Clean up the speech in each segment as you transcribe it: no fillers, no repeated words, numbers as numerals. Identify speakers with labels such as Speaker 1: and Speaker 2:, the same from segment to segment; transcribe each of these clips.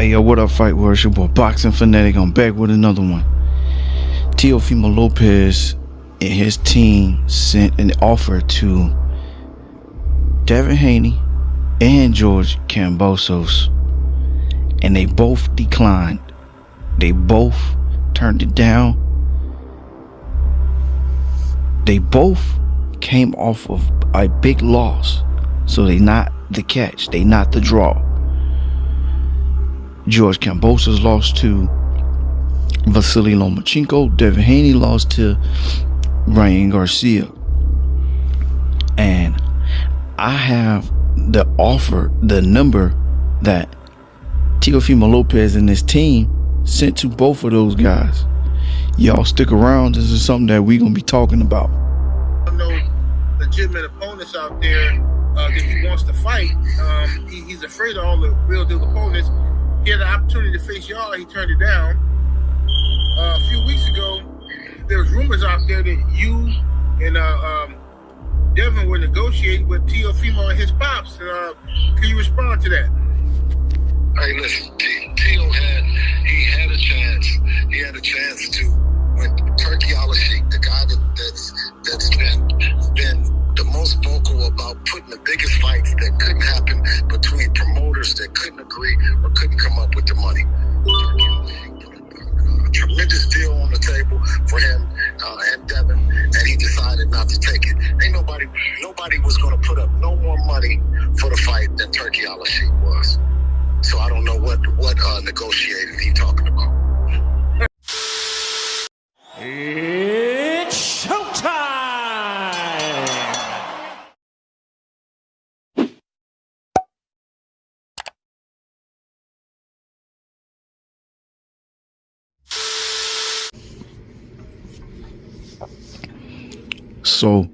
Speaker 1: Hey yo, what up, Fight World? Your boy Boxing Fanatic. I'm back with another one. Teofimo Lopez and his team sent an offer to Devin Haney and George Kambosos, and they both declined. They both turned it down. They both came off of a big loss, so they not the catch, they not the draw. George Kambosos lost to Vasily Lomachenko. Devin Haney lost to Ryan Garcia. And I have the offer, the number that Teofimo Lopez and his team sent to both of those guys. Y'all stick around. This is something that we're going to be talking about.
Speaker 2: No legitimate opponents out there that he wants to fight. He's afraid of all the real deal opponents. He had the opportunity to face y'all. He turned it down. A few weeks ago, there was rumors out there that you and Devin were negotiating with Teofimo and his pops. Can you respond to that?
Speaker 3: Hey, listen, Teo had a chance. He had a chance to win Turkey Al-Sheikh, the guy that's been the most vocal about putting the biggest fights that couldn't happen between promoters that couldn't agree or couldn't come up with the money. A tremendous deal on the table for him and Devin, and he decided not to take it. Ain't nobody was going to put up no more money for the fight than Turkey Al-Sheikh was. So I don't know what negotiating he talking about.
Speaker 4: It's showtime!
Speaker 1: So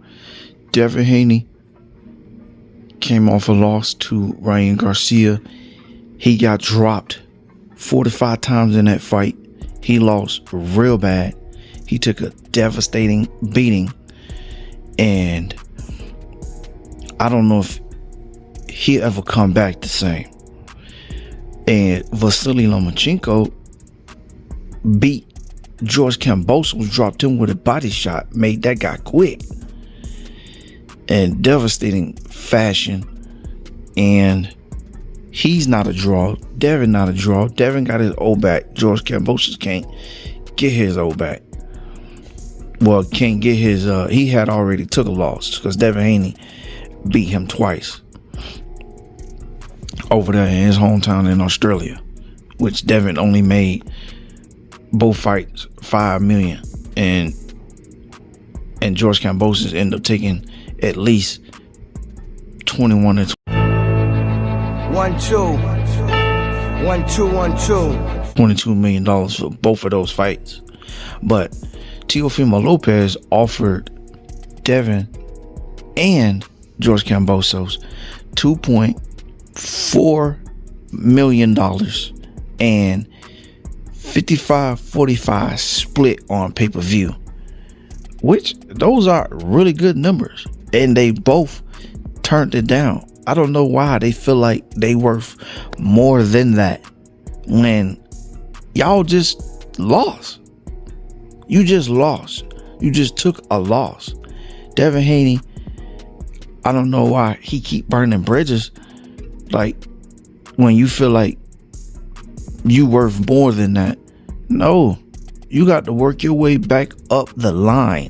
Speaker 1: Devin Haney came off a loss to Ryan Garcia. He got dropped 45 times in that fight. He lost real bad. He took a devastating beating, and I don't know if he'll ever come back the same. And Vasily Lomachenko beat George Kambosos, dropped him with a body shot, made that guy quit in devastating fashion. And he's not a draw. Devin not a draw. Devin got his O back. George Kambosos can't get his O back. Well, can't get his, he had already took a loss because Devin Haney beat him twice over there in his hometown in Australia, which Devin only made both fights $5 million, and George Kambosos ended up taking at least 21 and 22 million dollars for both of those fights. But Teofimo Lopez offered Devin and George Kambosos $2.4 million and 55-45 split on pay-per-view, which those are really good numbers, and they both turned it down. I don't know why they feel like they worth more than that when y'all just lost. You just lost. You just took a loss. Devin Haney, I don't know why he keep burning bridges. Like, when you feel like you worth more than that. No, you got to work your way back up the line.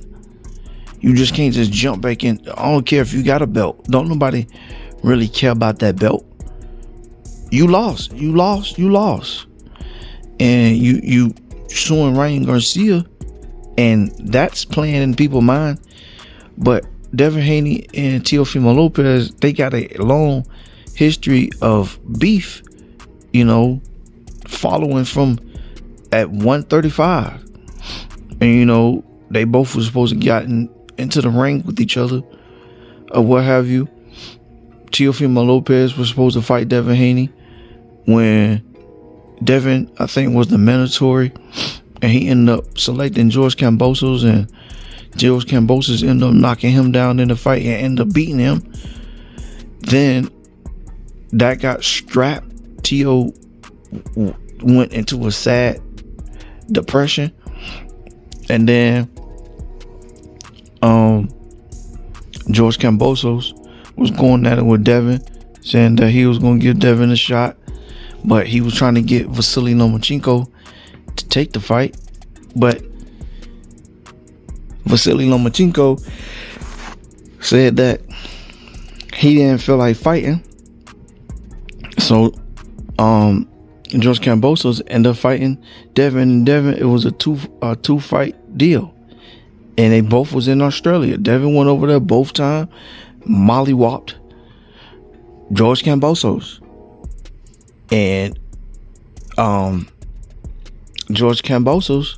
Speaker 1: You just can't just jump back in. I don't care if you got a belt. Don't nobody really care about that belt. You lost. And you suing Ryan Garcia, and that's playing in people's mind. But Devin Haney and Teofimo Lopez, they got a long history of beef, following from at 135. And they both were supposed to get into the ring with each other or what have you. Teofimo Lopez was supposed to fight Devin Haney when Devin, I think, was the mandatory, and he ended up selecting George Kambosos, and George Kambosos ended up knocking him down in the fight and ended up beating him. Then that got strapped. Teo went into a sad depression, and then George Kambosos was going at it with Devin, saying that he was going to give Devin a shot, but he was trying to get Vasily Lomachenko to take the fight, but Vasily Lomachenko said that he didn't feel like fighting, so George Kambosos ended up fighting Devin, and Devin, it was a two fight deal, and they both was in Australia. Devin went over there both times, mollywopped George Kambosos, and George Kambosos,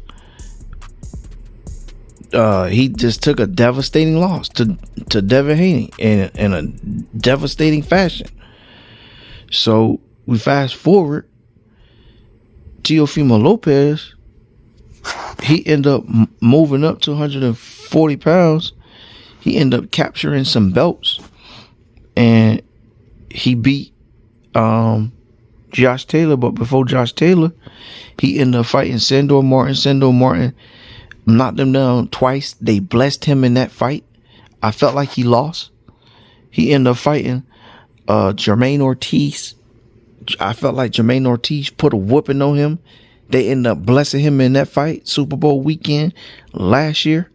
Speaker 1: he just took a devastating loss to Devin Haney in a devastating fashion. So we fast forward, Teofimo Lopez, he ended up moving up to 140 pounds. He ended up capturing some belts, and he beat Josh Taylor. But before Josh Taylor, he ended up fighting Sandor Martin. Sandor Martin knocked him down twice. They blessed him in that fight. I felt like he lost. He ended up fighting Jermaine Ortiz. I felt like Jermaine Ortiz put a whooping on him. They ended up blessing him in that fight, Super Bowl weekend last year.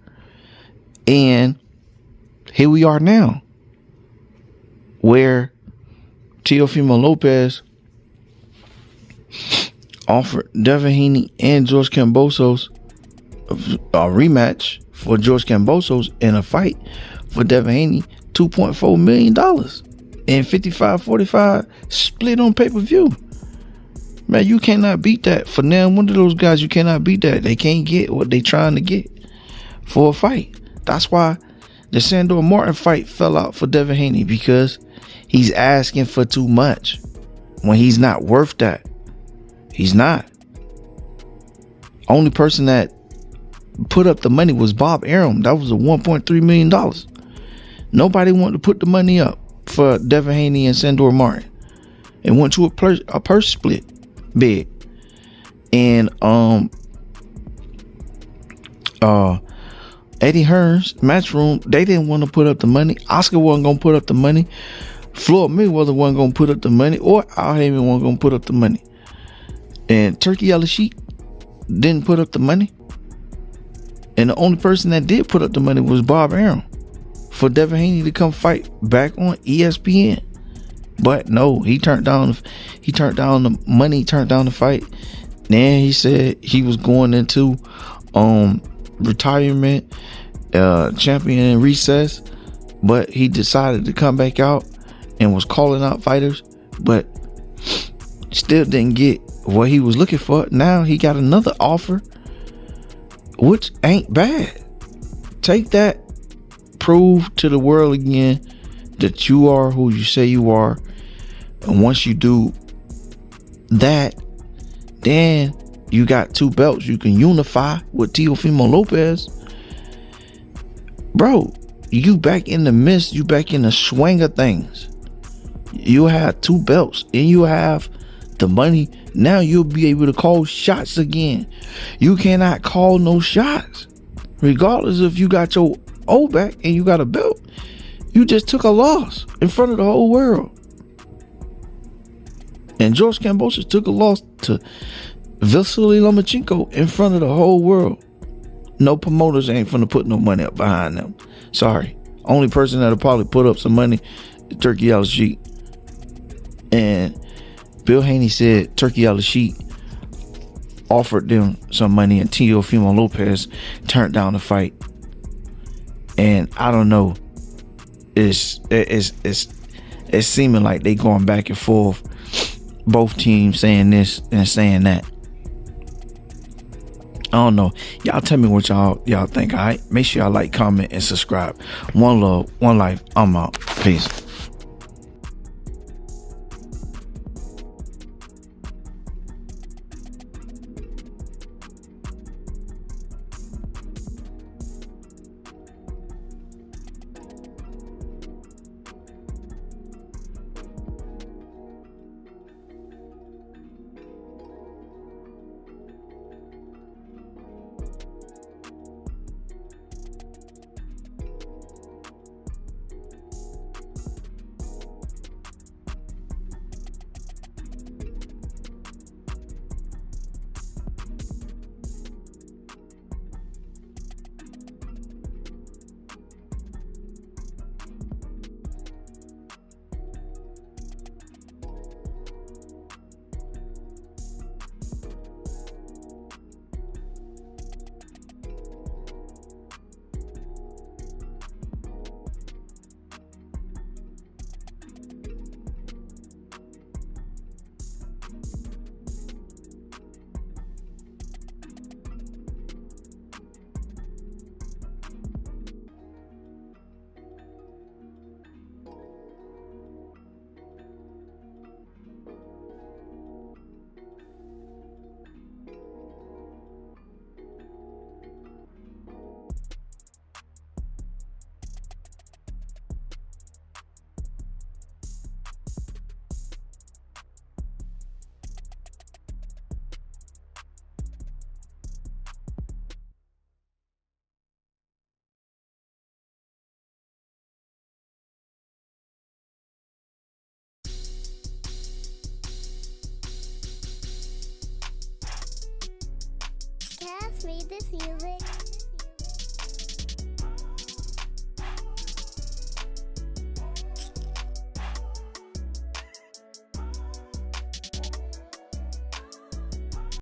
Speaker 1: And here we are now, where Teofimo Lopez offered Devin Haney and George Kambosos a rematch for George Kambosos in a fight for Devin Haney, $2.4 million and 55-45 split on pay-per-view. Man, you cannot beat that. For now, one of those guys, you cannot beat that. They can't get what they trying to get for a fight. That's why the Sandor Martin fight fell out for Devin Haney, because he's asking for too much when he's not worth that. He's not. Only person that put up the money was Bob Arum. That was a $1.3 million. Nobody wanted to put the money up for Devin Haney and Sandor Martin. It went to a purse split bid. And Eddie Hearn's Matchroom, they didn't want to put up the money. Oscar wasn't going to put up the money. Floyd Mayweather wasn't going to put up the money, or Al Heyman wasn't going to put up the money. And Turkey Al-Sheikh didn't put up the money. And the only person that did put up the money was Bob Arum for Devin Haney to come fight back on ESPN. But no, he turned down the money, turned down the fight. Then he said he was going into retirement, champion in recess, but he decided to come back out and was calling out fighters, but still didn't get what he was looking for. Now he got another offer, which ain't bad. Take that, prove to the world again that you are who you say you are. And once you do that, then you got two belts you can unify with Teofimo Lopez. Bro, you back in the midst, you back in the swing of things. You have two belts and you have the money. Now you'll be able to call shots again. You cannot call no shots, regardless if you got your O back and you got a belt. You just took a loss in front of the whole world. And George Kambosos took a loss to Vasily Lomachenko in front of the whole world. No promoters ain't finna put no money up behind them. Sorry. Only person that'll probably put up some money is Turkey Al-Sheikh. And Bill Haney said Turkey Al-Sheikh offered them some money, and Teofimo Lopez turned down the fight. And I don't know. It's seeming like they going back and forth. Both teams saying this and saying that. I don't know. Y'all tell me what y'all think. All right, make sure y'all like, comment, and subscribe. One love, one life. I'm out. Peace.
Speaker 4: this music?